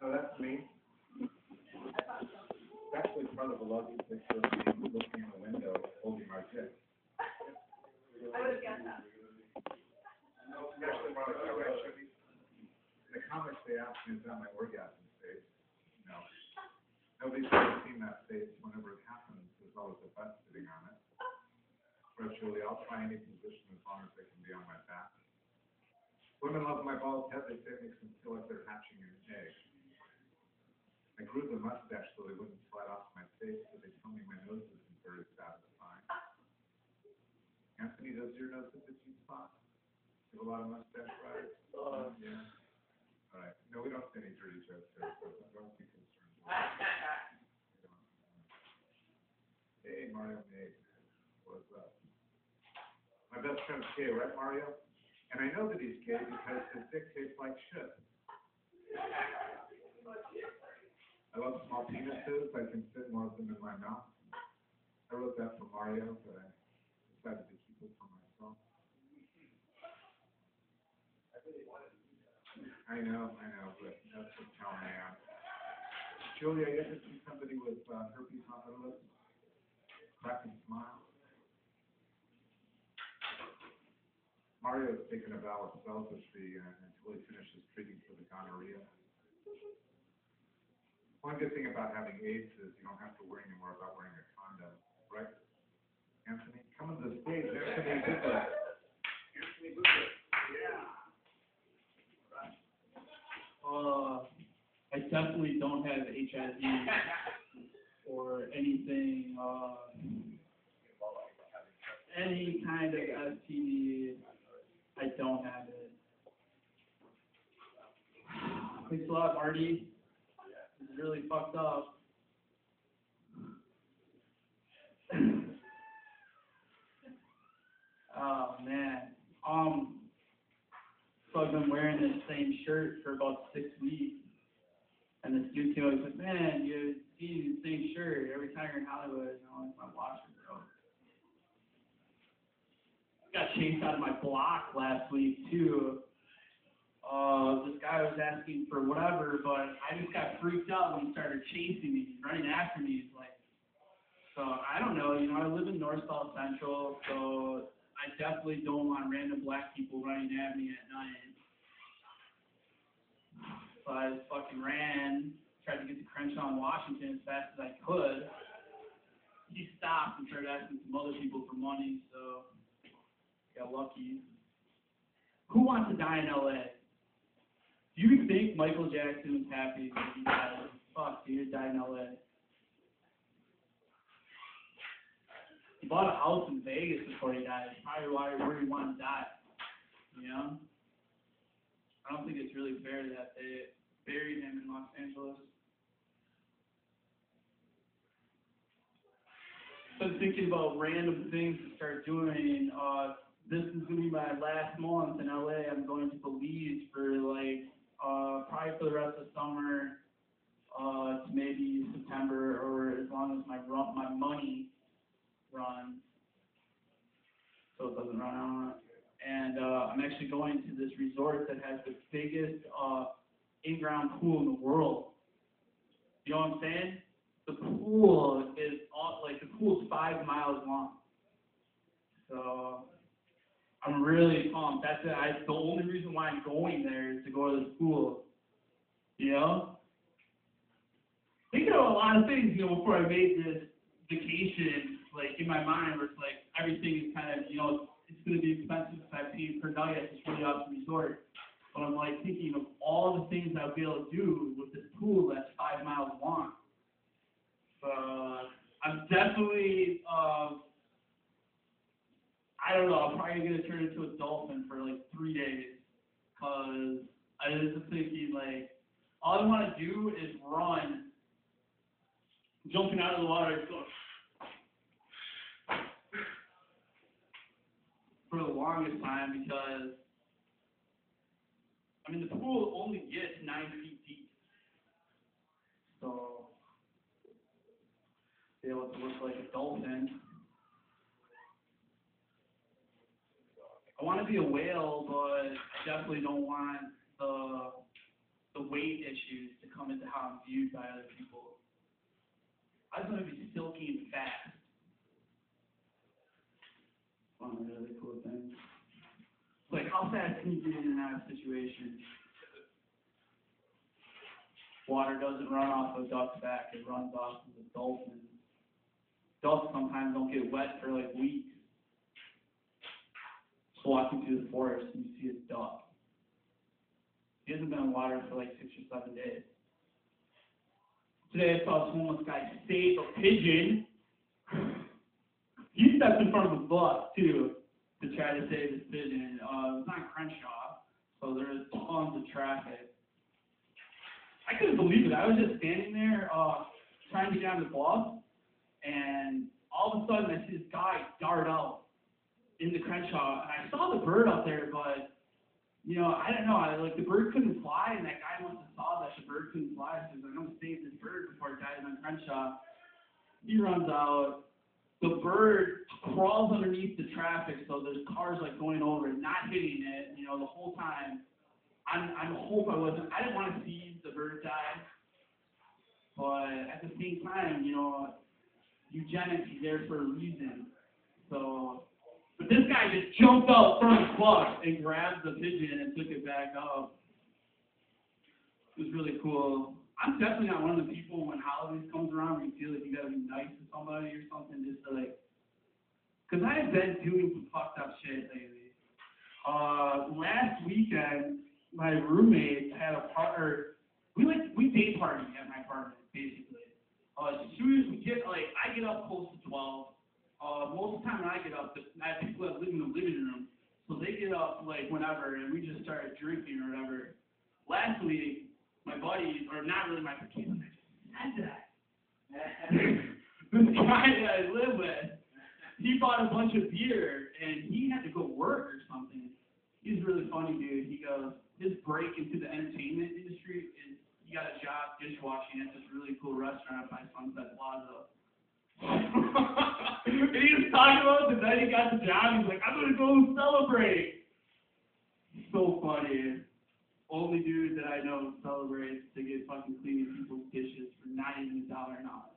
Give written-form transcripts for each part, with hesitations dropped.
No, that's me. It's actually part of a lovely picture of me looking in the window, holding my dick. I would have guessed that. Especially more like direction. In the comics, they ask me, is that my orgasm face? No. Nobody's ever seen that face. Whenever it happens, there's always a butt sitting on it. Virtually, I'll try any position as long as they can be on my back. Women love my bald head. They say it makes them feel like they're hatching an egg. I grew the mustache so they wouldn't slide off my face, but they tell me my nose isn't very satisfying. Anthony, does your nose hit the G-spot? You have a lot of mustache rides? Yeah. All right. No, we don't say any dirty jokes here, so don't be concerned. Hey, Mario Nate. What's up? My best friend's gay, right, Mario? And I know that he's gay because his dick tastes like shit. I love small penises. I can fit more of them in my mouth. I wrote that for Mario, but I decided to keep it for myself. I know, but that's what town I am. Julia, you ever see somebody with herpes on their lips? Cracking smile. Mario is taking a vow of celibacy until he finishes treating for the gonorrhea. One good thing about having AIDS is you don't have to worry anymore about wearing a condom, right? Anthony, come to the stage. Anthony Bublitz. Anthony Bublitz. Yeah. I definitely don't have HIV or anything, any kind of STD. I don't have it. Thanks a lot, Marty. This is really fucked up. Oh man. So I've been wearing this same shirt for about 6 weeks. And this dude came up and said, man, you're seeing the same shirt every time you're in Hollywood, it's my washer, bro. I got chased out of my block last week too. This guy was asking for whatever, but I just got freaked out when he started chasing me, running after me. So I don't know, I live in North South Central, so I definitely don't want random black people running at me at night. So I just fucking ran, tried to get to Crenshaw, Washington as fast as I could. He stopped and started asking some other people for money, so got lucky. Who wants to die in LA? Do you think Michael Jackson was happy when he died? Fuck, dude, died in LA. He bought a house in Vegas before he died. Probably where he wanted to die. I don't think it's really fair that they buried him in Los Angeles. So I'm thinking about random things to start doing. This is going to be my last month in LA. I'm going to Belize for probably for the rest of summer to maybe September, or as long as my money runs, so it doesn't run out. And I'm actually going to this resort that has the biggest in-ground pool in the world. You know what I'm saying? The pool is the pool's 5 miles long. So I'm really pumped. That's it. The only reason why I'm going there is to go to this pool. Thinking of a lot of things, before I made this vacation, in my mind, where it's everything is kind of, it's going to be expensive if I pay per night at this really awesome resort. But I'm thinking of all the things I'll be able to do with this pool that's 5 miles long. So I'm definitely, I don't know, I'm probably going to turn into a dolphin for 3 days. Because I was just thinking, all I want to do is run, jumping out of the water, going for the longest time, because the pool only gets 9 feet deep. So be able to look like a dolphin. I want to be a whale, but I definitely don't want the weight issues to come into how I'm viewed by other people. I just want to be silky and fast. One of the really cool things. Like, how fast can you get in and out of a situation? Water doesn't run off a duck's back, it runs off of a dolphin. Ducks sometimes don't get wet for like weeks. Just walking through the forest and you see a duck. He hasn't been in water for like 6 or 7 days. Today I saw this homeless guy save a pigeon. He stepped in front of a bus too to try to save this pigeon. It was on Crenshaw, so there was tons of traffic. I couldn't believe it. I was just standing there trying to get on the bus, and all of a sudden I see this guy dart out into Crenshaw, and I saw the bird up there, but you know, I don't know. The bird couldn't fly, and that guy must have saw that the bird couldn't fly. So he's like, I'm gonna save this bird before it dies on Crenshaw. He runs out. The bird crawls underneath the traffic, so there's cars like going over it, not hitting it. You know, the whole time. I hope I didn't want to see the bird die, but at the same time, you know, eugenics is there for a reason. So, but this guy just jumped out from the bus and grabbed the pigeon and took it back up. It was really cool. I'm definitely not one of the people when holidays comes around where you feel like you gotta be nice to somebody or something, just to like, because I've been doing some fucked up shit lately. Last weekend, my roommate had a partner. We day party at my apartment, basically. As soon as we get, like, I get up close to 12. Most of the time when I get up, I have people that live in the living room, so they get up, like, whenever, and we just started drinking or whatever. Last week, my buddy, or not really my buddy, said that. This guy that I live with, he bought a bunch of beer, and he had to go work or something. He's a really funny dude. He goes, his break into the entertainment industry is he got a job dishwashing at this really cool restaurant by Sunset Plaza. And he was talking about the night he got the job. He's like, I'm going to go celebrate. So funny. Only dude that I know celebrates to get fucking cleaning people's dishes for not even $1 an hour.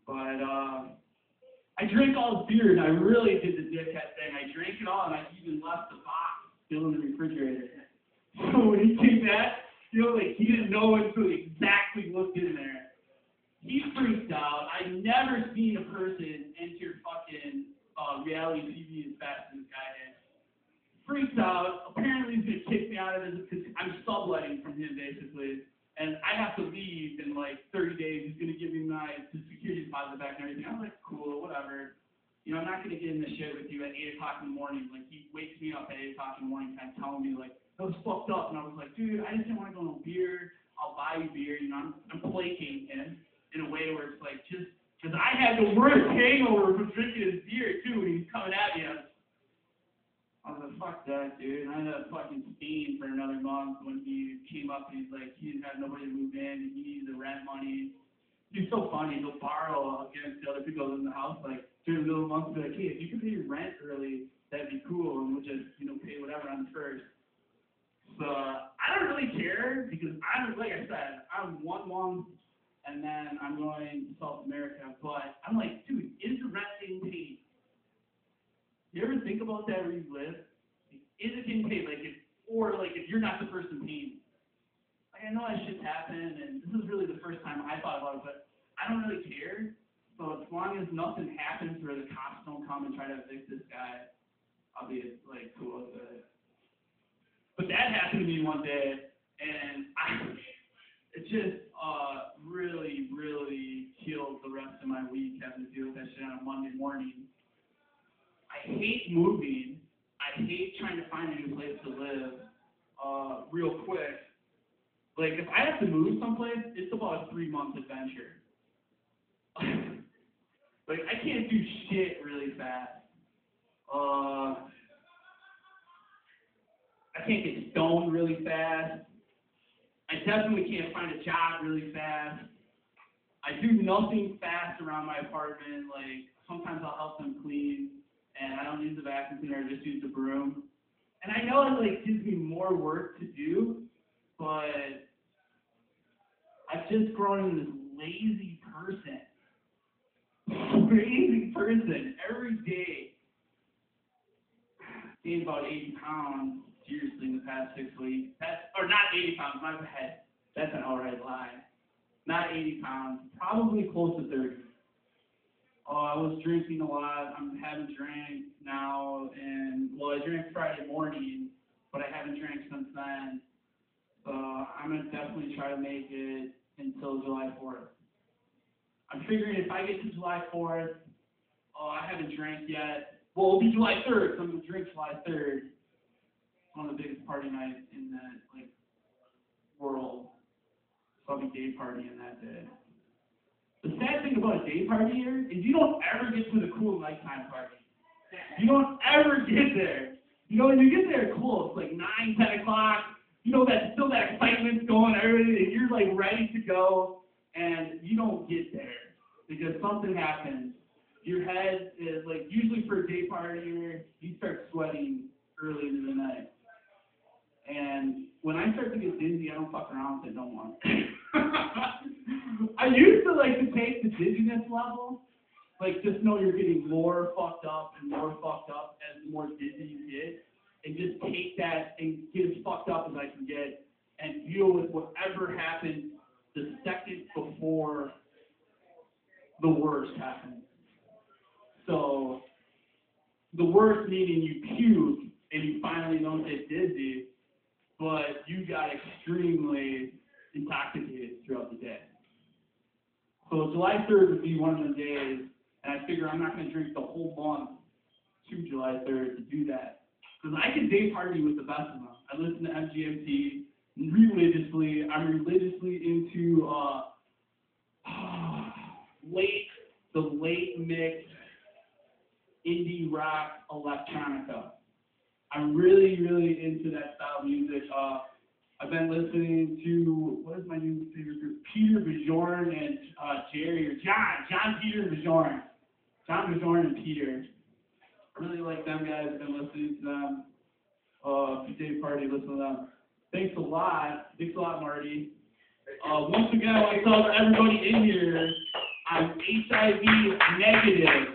But, I drank all his beer, and I really did the dickhead thing. I drank it all, and I even left the box still in the refrigerator. So when he came back, you know, like, he didn't know until he exactly looked in there. He freaked out. I've never seen a person enter fucking reality TV as fast as this guy did. Freaked out. Apparently, he's going to kick me out of it because I'm subletting from him, basically. And I have to leave in like 30 days. He's going to give me my security deposit back and everything. I was like, cool, whatever. You know, I'm not going to get in this shit with you at 8 o'clock in the morning. Like, he wakes me up at 8 o'clock in the morning kind of telling me, like, that was fucked up. And I was like, dude, I just didn't want to go no beer. I'll buy you beer. You know, I'm placating him in a way where it's like, just, because I had the worst hangover from drinking his beer, too, when he's coming at me. I was like, fuck that, dude. And I ended up fucking staying for another month when he came up and he's like, he didn't have nobody to move in, and he needed the rent money. He's so funny. He'll borrow against the other people in the house, like, during the middle of the month, be like, hey, if you could pay your rent early, that'd be cool, and we'll just, you know, pay whatever on the first. So, I don't really care, because like I said, I'm 1 month, and then I'm going to South America, but I'm like, dude, is the rent getting paid? You ever think about that where you live? Is it getting paid? Like, if you're not the person paying. Like, I know that shit's happened, and this is really the first time I thought about it, but I don't really care. So as long as nothing happens where the cops don't come and try to evict this guy, I'll be like cool with it. But that happened to me one day, and it just really, really killed the rest of my week having to deal with that shit on a Monday morning. I hate moving. I hate trying to find a new place to live real quick. Like, if I have to move someplace, it's about a 3-month adventure. Like, I can't do shit really fast. I can't get stoned really fast. I definitely can't find a job really fast. I do nothing fast around my apartment. Like, sometimes I'll help them clean, and I don't use the vacuum cleaner, I just use the broom. And I know it, like, gives me more work to do, but but I've just grown into this lazy person. Lazy person. Every day. Gained about 80 pounds, seriously, in the past 6 weeks. Or not 80 pounds, my bad. That's an outright lie. Not 80 pounds, probably close to 30. I was drinking a lot. I haven't drank now, and well, I drank Friday morning, but I haven't drank since then. So I'm gonna definitely try to make it until July 4th. I'm figuring if I get to July 4th, I haven't drank yet. Well, it'll be July 3rd, so I'm gonna drink July 3rd. It's one of the biggest party nights in the world. So I'll be day partying that day. The sad thing about a day party here is you don't ever get to the cool nighttime party. You don't ever get there. You know, when you get there, cool. It's like 9, 10 o'clock. You know, that excitement's going, everything, and you're like ready to go, and you don't get there because something happens. Your head is like, usually for a day party, you start sweating early in the night. And when I start to get dizzy, I don't fuck around with it no more. I used to like to take the dizziness level, like just know you're getting more fucked up and more fucked up as the more dizzy you get, and just take that and get as fucked up as I can get and deal with whatever happens the second before the worst happens. So the worst meaning you puke and you finally don't get dizzy, but you got extremely intoxicated throughout the day. So July 3rd would be one of the days, and I figure I'm not going to drink the whole month to July 3rd to do that. Because I can day party with the best of them. I listen to MGMT religiously. I'm religiously into the late mix indie rock electronica. I'm really, really into that style of music. I've been listening to, what is my new favorite group? Peter Bjorn and John Peter Bjorn. John Bjorn and Peter. I really like them guys. I've been listening to them. If you day party, listen to them. Thanks a lot. Thanks a lot, Marty. Once again, I want to tell everybody in here, I'm HIV negative.